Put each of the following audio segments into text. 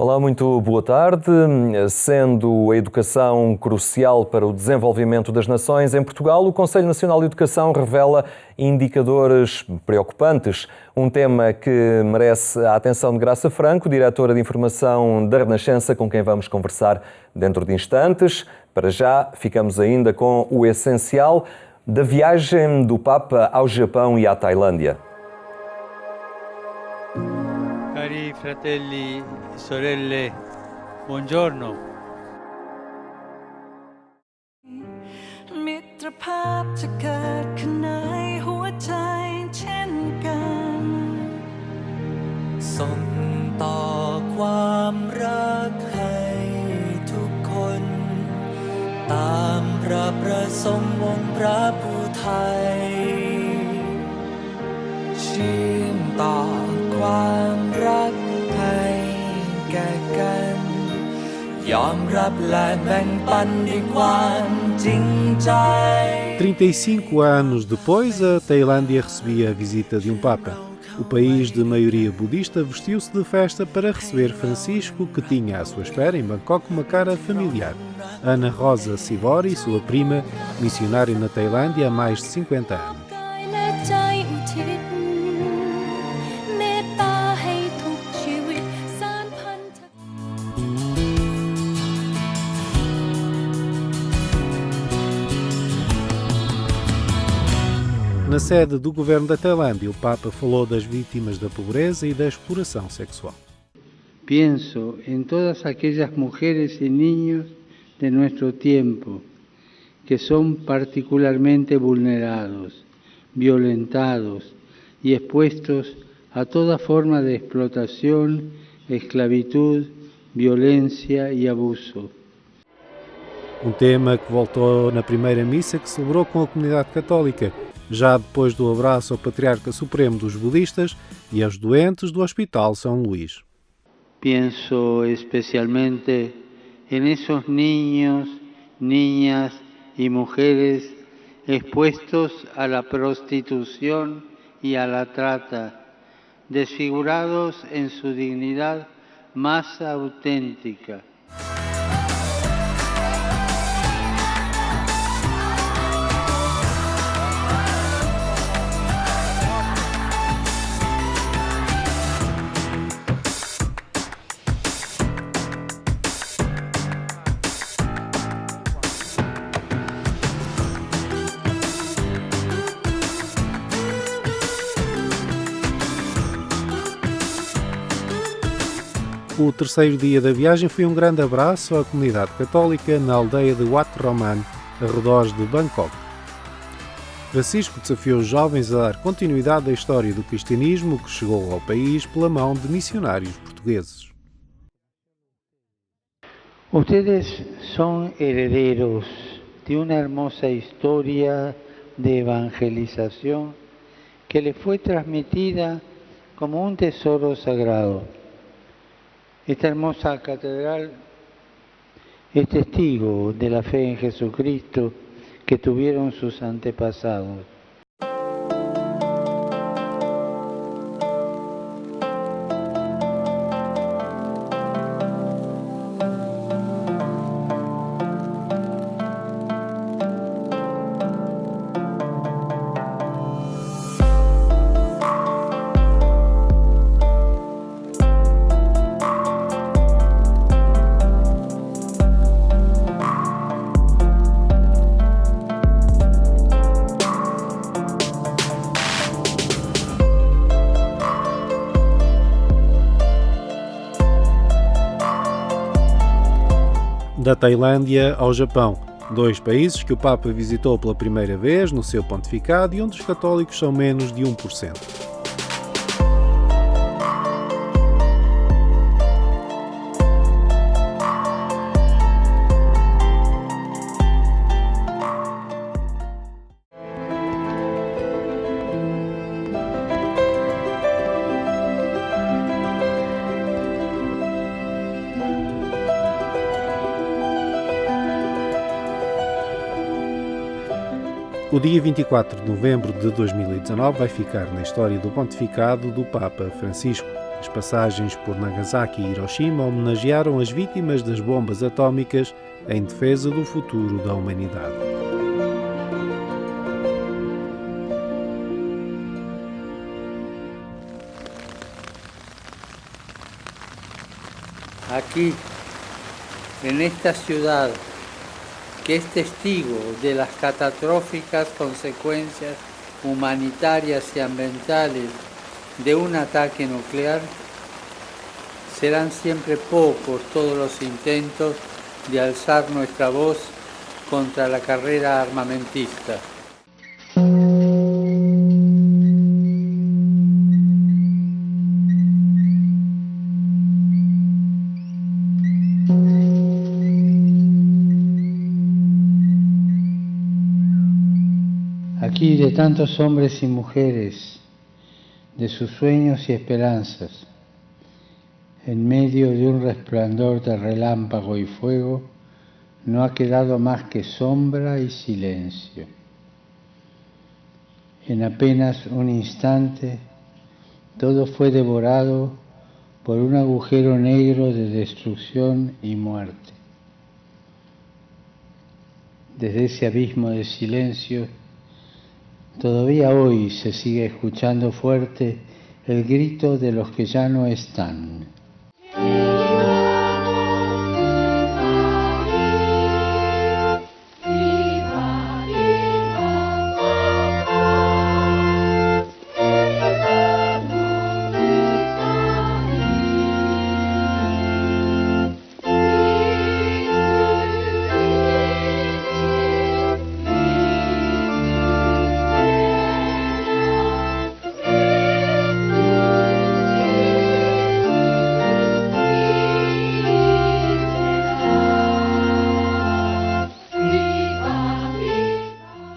Olá, muito boa tarde. Sendo a educação crucial para o desenvolvimento das nações, em Portugal, o Conselho Nacional de Educação revela indicadores preocupantes. Um tema que merece a atenção de Graça Franco, diretora de Informação da Renascença, com quem vamos conversar dentro de instantes. Para já, ficamos ainda com o essencial da viagem do Papa ao Japão e à Tailândia. Cari fratelli e sorelle, buongiorno. มิตรภาพจะเกิดขึ้นในหัวใจเช่นกันส่งต่อความรักให้ทุกคนตามพระประสงค์องค์พระผู้ไทยชื่นต่อความรักให้แก่กันยอมรับและแบ่งปันด้วยความจริงใจ 35 anos depois, a Tailândia recebia a visita de um Papa. O país de maioria budista vestiu-se de festa para receber Francisco, que tinha à sua espera em Bangkok uma cara familiar. Ana Rosa Sivori, sua prima, missionária na Tailândia há mais de 50 anos. Na sede do governo da Tailândia, o Papa falou das vítimas da pobreza e da exploração sexual. Pienso en todas aquellas mujeres y niños de nuestro tiempo que son particularmente vulnerados, violentados y expuestos a toda forma de explotación, esclavitud, violencia y abuso. Um tema que voltou na primeira missa que celebrou com a comunidade católica, já depois do abraço ao Patriarca Supremo dos Budistas e aos doentes do Hospital São Luís. Pienso especialmente en esos niños, niñas y mujeres expuestos a la prostitución y a la trata, desfigurados en su dignidad más auténtica. O terceiro dia da viagem foi um grande abraço à comunidade católica na aldeia de Wat Roman, arredores de Bangkok. Francisco desafiou os jovens a dar continuidade à história do cristianismo que chegou ao país pela mão de missionários portugueses. Ustedes son herederos de una hermosa historia de evangelización que les fue transmitida como un tesoro sagrado. Esta hermosa catedral es testigo de la fe en Jesucristo que tuvieron sus antepasados. Da Tailândia ao Japão, dois países que o Papa visitou pela primeira vez no seu pontificado e onde os católicos são menos de 1%. O dia 24 de novembro de 2019 vai ficar na história do pontificado do Papa Francisco. As passagens por Nagasaki e Hiroshima homenagearam as vítimas das bombas atómicas em defesa do futuro da humanidade. Aquí, en esta ciudad, que es testigo de las catastróficas consecuencias humanitarias y ambientales de un ataque nuclear, serán siempre pocos todos los intentos de alzar nuestra voz contra la carrera armamentista. Aquí de tantos hombres y mujeres, de sus sueños y esperanzas, en medio de un resplandor de relámpago y fuego, no ha quedado más que sombra y silencio. En apenas un instante, todo fue devorado por un agujero negro de destrucción y muerte. Desde ese abismo de silencio, todavía hoy se sigue escuchando fuerte el grito de los que ya no están.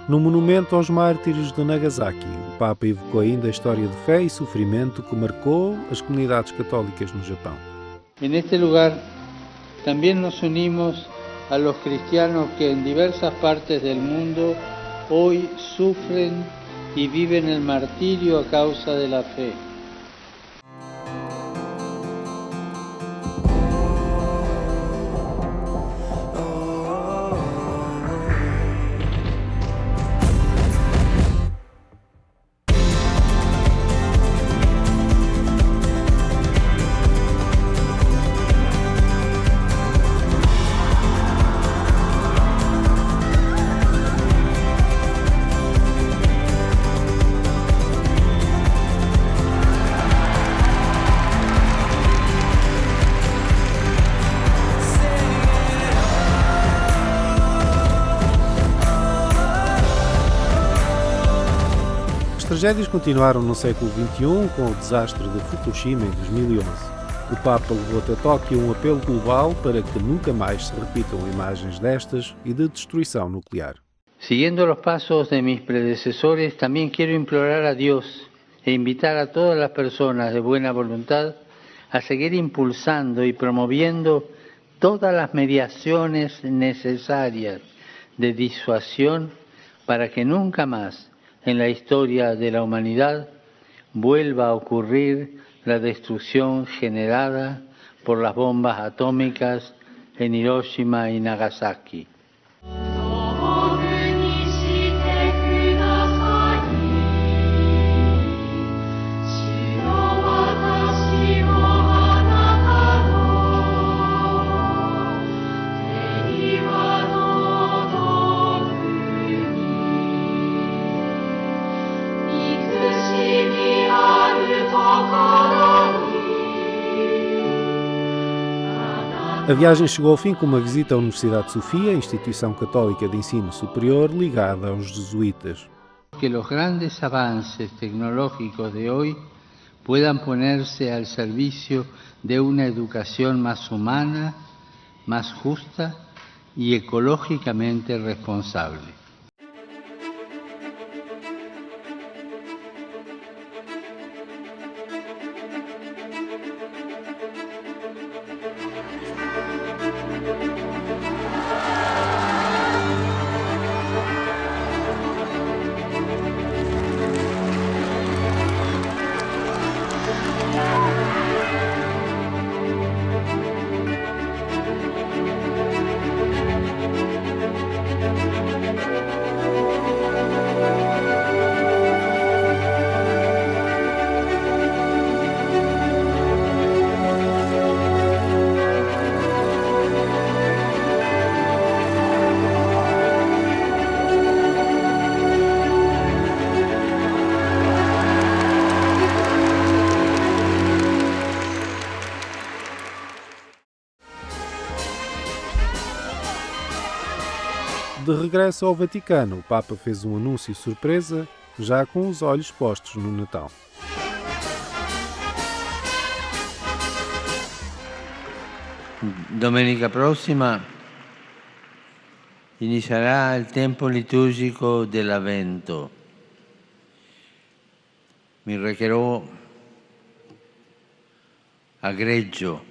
No monumento aos mártires de Nagasaki, o Papa evocou ainda a história de fé e sofrimento que marcou as comunidades católicas no Japão. En este lugar también nos unimos a los cristianos que en diversas partes del mundo hoy sufren y viven el martirio a causa de la fe. As tragédias continuaram no século XXI com o desastre de Fukushima em 2011. O Papa levou até Tóquio um apelo global para que nunca mais se repitam imagens destas e de destruição nuclear. Siguiendo los pasos de mis predecesores, también quiero implorar a Dios e invitar a todas las personas de buena voluntad a seguir impulsando y promoviendo todas las mediaciones necesarias de disuasión para que nunca más en la historia de la humanidad vuelva a ocurrir la destrucción generada por las bombas atómicas en Hiroshima y Nagasaki. A viagem chegou ao fim com uma visita à Universidade de Sofia, instituição católica de ensino superior ligada aos jesuítas. Que los grandes avances tecnológicos de hoy puedan ponerse al servicio de una educación más humana, más justa y ecológicamente responsable. De regresso ao Vaticano, o Papa fez um anúncio surpresa, já com os olhos postos no Natal. Domenica prossima inizierà il tempo liturgico dell'Avvento. Mi recherò a Greggio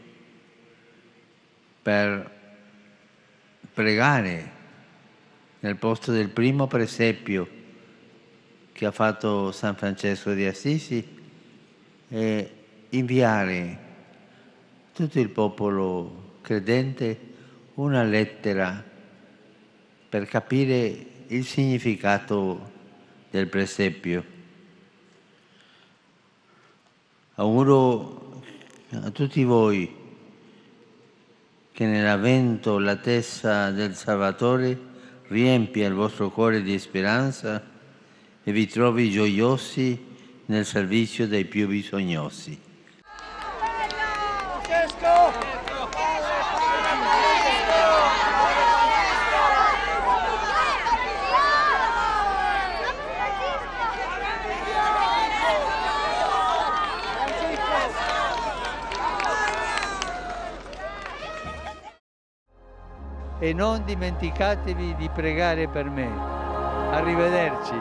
per pregare nel posto del primo presepio che ha fatto San Francesco di Assisi e inviare tutto il popolo credente una lettera per capire il significato del presepio. Auguro a tutti voi che nell'avvento la testa del Salvatore riempia il vostro cuore di speranza e vi trovi gioiosi nel servizio dei più bisognosi. E non dimenticatevi di pregare per me. Arrivederci.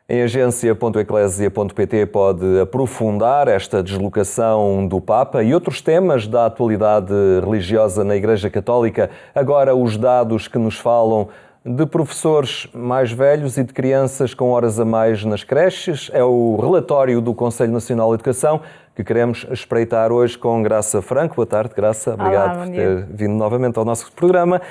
Em agência.eclésia.pt pode aprofundar esta deslocação do Papa e outros temas da atualidade religiosa na Igreja Católica. Agora, os dados que nos falam de professores mais velhos e de crianças com horas a mais nas creches. É o relatório do Conselho Nacional de Educação que queremos espreitar hoje com Graça Franco. Boa tarde, Graça. Obrigado por ter vindo novamente ao nosso programa.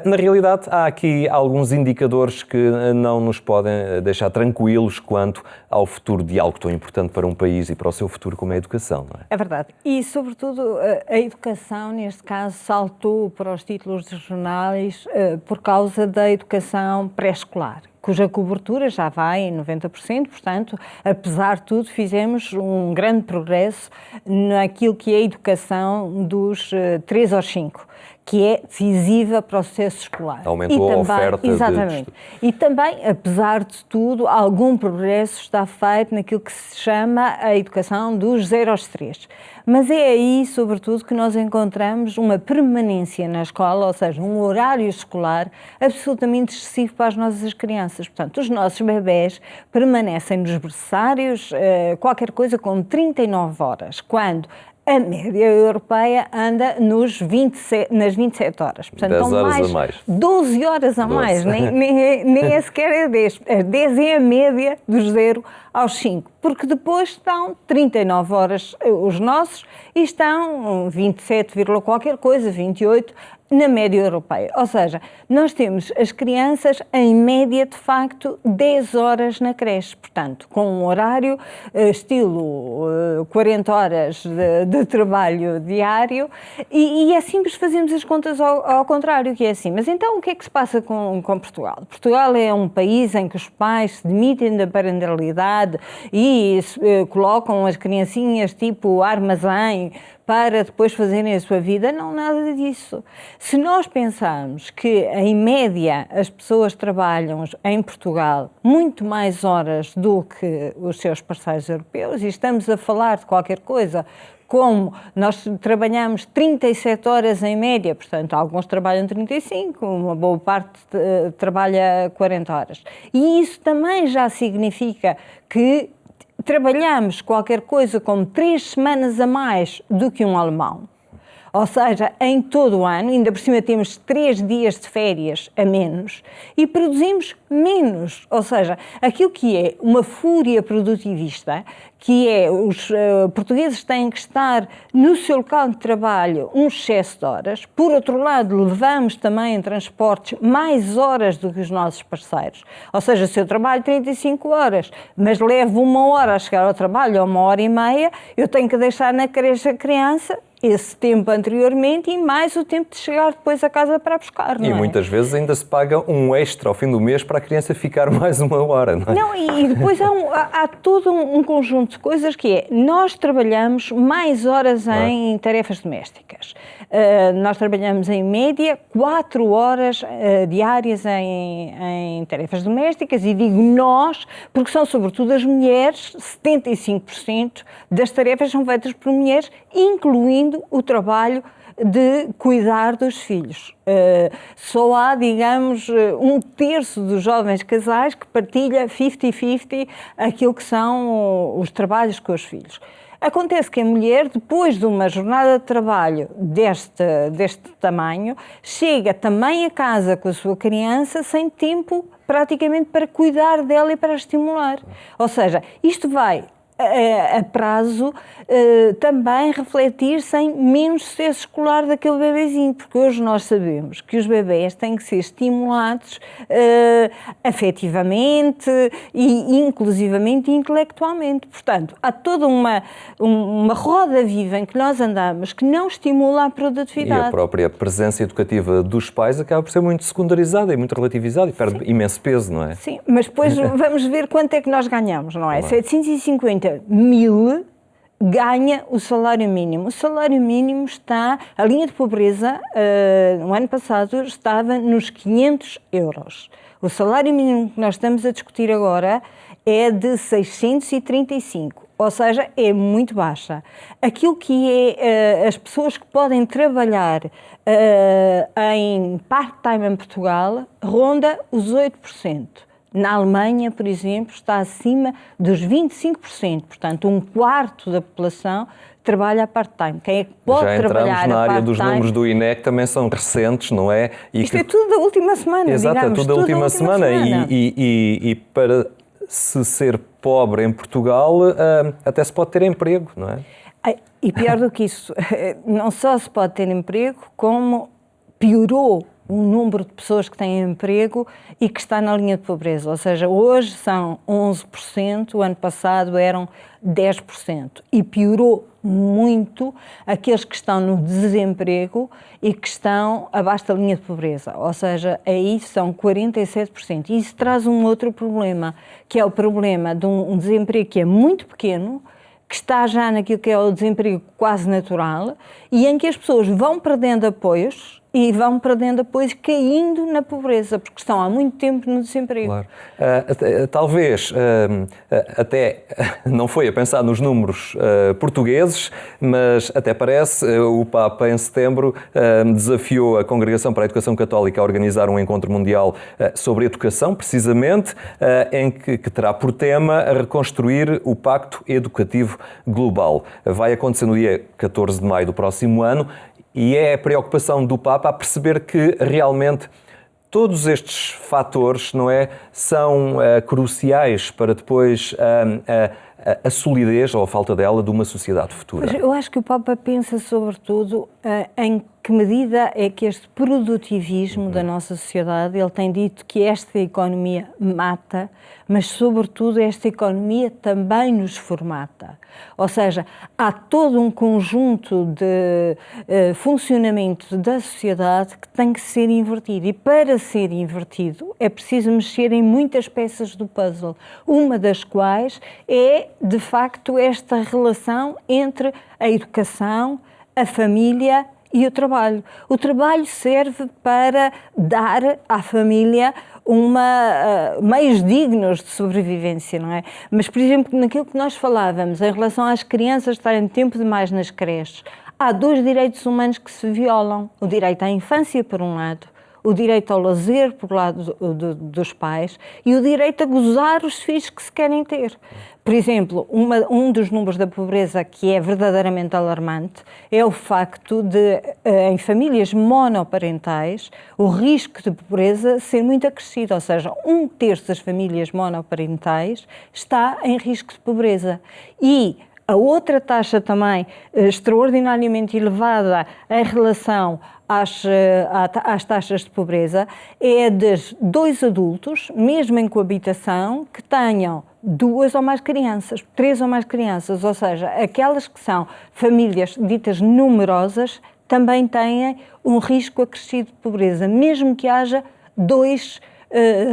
Na realidade, há aqui alguns indicadores que não nos podem deixar tranquilos quanto ao futuro de algo tão importante para um país e para o seu futuro, como é a educação, não é? É verdade. E, sobretudo, a educação, neste caso, saltou para os títulos dos jornais por causa da educação pré-escolar, cuja cobertura já vai em 90%, portanto, apesar de tudo, fizemos um grande progresso naquilo que é a educação dos 3 aos 5, que é decisiva para o sucesso escolar. Aumentou a oferta. Exatamente. E também, apesar de tudo, algum progresso está feito naquilo que se chama a educação dos 0 aos 3. Mas é aí, sobretudo, que nós encontramos uma permanência na escola, ou seja, um horário escolar absolutamente excessivo para as nossas crianças. Portanto, os nossos bebés permanecem nos berçários qualquer coisa como 39 horas, quando a média europeia anda nas 27 horas. Portanto, 10 horas a mais. 12 horas a mais, nem é sequer 10. A 10 é a média dos 0 aos 5, porque depois estão 39 horas os nossos e estão 27, qualquer coisa, 28, na média europeia. Ou seja, nós temos as crianças em média, de facto, 10 horas na creche. Portanto, com um horário estilo 40 horas de trabalho diário e é simples fazermos as contas ao contrário, que é assim. Mas então o que é que se passa com Portugal? Portugal é um país em que os pais se demitem da parentalidade e colocam as criancinhas tipo armazém para depois fazerem a sua vida. Não, nada disso. Se nós pensarmos que, em média, as pessoas trabalham em Portugal muito mais horas do que os seus parceiros europeus, e estamos a falar de qualquer coisa como nós trabalhamos 37 horas em média, portanto, alguns trabalham 35, uma boa parte trabalha 40 horas. E isso também já significa que trabalhamos qualquer coisa como 3 semanas a mais do que um alemão. Ou seja, em todo o ano, ainda por cima temos 3 dias de férias a menos e produzimos menos. Ou seja, aquilo que é uma fúria produtivista, que é os portugueses têm que estar no seu local de trabalho um excesso de horas. Por outro lado, levamos também em transportes mais horas do que os nossos parceiros. Ou seja, se eu trabalho 35 horas, mas levo 1 hora a chegar ao trabalho ou 1 hora e meia, eu tenho que deixar na creche a criança esse tempo anteriormente e mais o tempo de chegar depois a casa para buscar, não é? E muitas vezes ainda se paga um extra ao fim do mês para a criança ficar mais uma hora, não é? Não, e depois há todo um conjunto de coisas que é, nós trabalhamos mais horas em tarefas domésticas. Nós trabalhamos em média 4 horas diárias em tarefas domésticas e digo nós, porque são sobretudo as mulheres, 75% das tarefas são feitas por mulheres, incluindo o trabalho de cuidar dos filhos. Só há, digamos, 1/3 dos jovens casais que partilha 50-50 aquilo que são os trabalhos com os filhos. Acontece que a mulher, depois de uma jornada de trabalho deste tamanho, chega também a casa com a sua criança sem tempo praticamente para cuidar dela e para a estimular. Ou seja, isto vai a prazo também refletir-se em menos sucesso escolar daquele bebezinho, porque hoje nós sabemos que os bebés têm que ser estimulados afetivamente e inclusivamente e intelectualmente. Portanto, há toda uma roda viva em que nós andamos que não estimula a produtividade. E a própria presença educativa dos pais acaba por ser muito secundarizada e muito relativizada e perde imenso peso, não é? Sim, mas depois vamos ver quanto é que nós ganhamos, não é? 750.000 ganha o salário mínimo. O salário mínimo está, a linha de pobreza, no ano passado, estava nos 500 euros. O salário mínimo que nós estamos a discutir agora é de 635, ou seja, é muito baixa. Aquilo que é as pessoas que podem trabalhar em part-time em Portugal ronda os 8%. Na Alemanha, por exemplo, está acima dos 25%, portanto, 1/4 da população trabalha a part-time. Quem é que pode trabalhar a part-time? Já entramos na área dos números do INE, que também são recentes, não é? Isto é tudo da última semana, exato, digamos. Exato, é tudo da última semana. E para se ser pobre em Portugal, até se pode ter emprego, não é? E pior do que isso, não só se pode ter emprego, como piorou o número de pessoas que têm emprego e que está na linha de pobreza. Ou seja, hoje são 11%, o ano passado eram 10%. E piorou muito aqueles que estão no desemprego e que estão abaixo da linha de pobreza. Ou seja, aí são 47%. E isso traz um outro problema, que é o problema de um desemprego que é muito pequeno, que está já naquilo que é o desemprego quase natural e em que as pessoas vão perdendo apoios e vão perdendo apoios caindo na pobreza, porque estão há muito tempo no desemprego. Claro. Talvez até não foi a pensar nos números portugueses, mas até parece, o Papa em setembro desafiou a Congregação para a Educação Católica a organizar um encontro mundial sobre educação, precisamente, em que terá por tema a reconstruir o Pacto Educativo Global. Vai acontecer no dia 14 de maio do próximo ano. E é a preocupação do Papa a perceber que realmente todos estes fatores, não é, são cruciais para depois a solidez ou a falta dela de uma sociedade futura. Mas eu acho que o Papa pensa sobretudo em que medida é que este produtivismo da nossa sociedade, ele tem dito que esta economia mata, mas sobretudo esta economia também nos formata. Ou seja, há todo um conjunto de funcionamento da sociedade que tem que ser invertido. E para ser invertido é preciso mexer em muitas peças do puzzle, uma das quais é, de facto, esta relação entre a educação, a família e o trabalho. O trabalho serve para dar à família meios dignos de sobrevivência, não é? Mas, por exemplo, naquilo que nós falávamos, em relação às crianças estarem tempo demais nas creches, há 2 direitos humanos que se violam. O direito à infância, por um lado, o direito ao lazer, por lado dos pais, e o direito a gozar os filhos que se querem ter. Por exemplo, um dos números da pobreza que é verdadeiramente alarmante é o facto de, em famílias monoparentais, o risco de pobreza ser muito acrescido, ou seja, 1/3 das famílias monoparentais está em risco de pobreza. E A outra taxa também extraordinariamente elevada em relação às taxas de pobreza é de 2 adultos, mesmo em coabitação, que tenham 2 ou mais crianças, 3 ou mais crianças, ou seja, aquelas que são famílias ditas numerosas também têm um risco acrescido de pobreza, mesmo que haja 2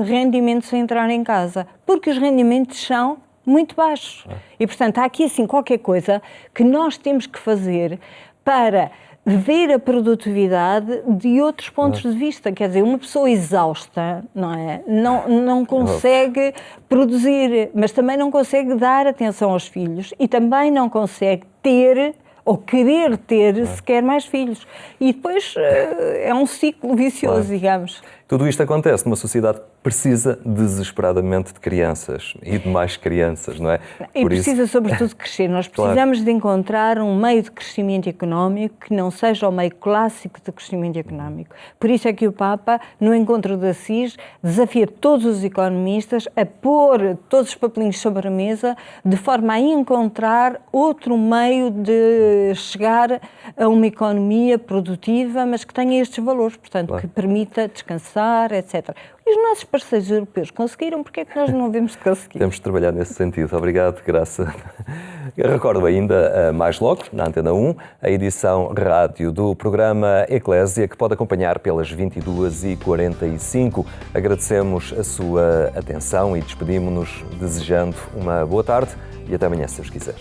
rendimentos a entrar em casa, porque os rendimentos são muito baixos. E, portanto, há aqui assim qualquer coisa que nós temos que fazer para ver a produtividade de outros pontos de vista. Quer dizer, uma pessoa exausta, não é? Não consegue produzir, mas também não consegue dar atenção aos filhos e também não consegue ter ou querer ter sequer mais filhos. E depois é um ciclo vicioso, digamos. Tudo isto acontece numa sociedade que precisa desesperadamente de crianças e de mais crianças, não é? E precisa, sobretudo, crescer. Nós precisamos de encontrar um meio de crescimento económico que não seja o meio clássico de crescimento económico. Por isso é que o Papa, no encontro da CIS, desafia todos os economistas a pôr todos os papelinhos sobre a mesa de forma a encontrar outro meio de chegar a uma economia produtiva, mas que tenha estes valores, portanto, que permita descansar, etc. E os nossos parceiros europeus conseguiram, porque é que nós não devemos conseguir? Temos de trabalhar nesse sentido. Obrigado, Graça. Eu recordo ainda, mais logo, na Antena 1, a edição rádio do programa Eclésia, que pode acompanhar pelas 22h45. Agradecemos a sua atenção e despedimos-nos desejando uma boa tarde e até amanhã, se Deus quiser.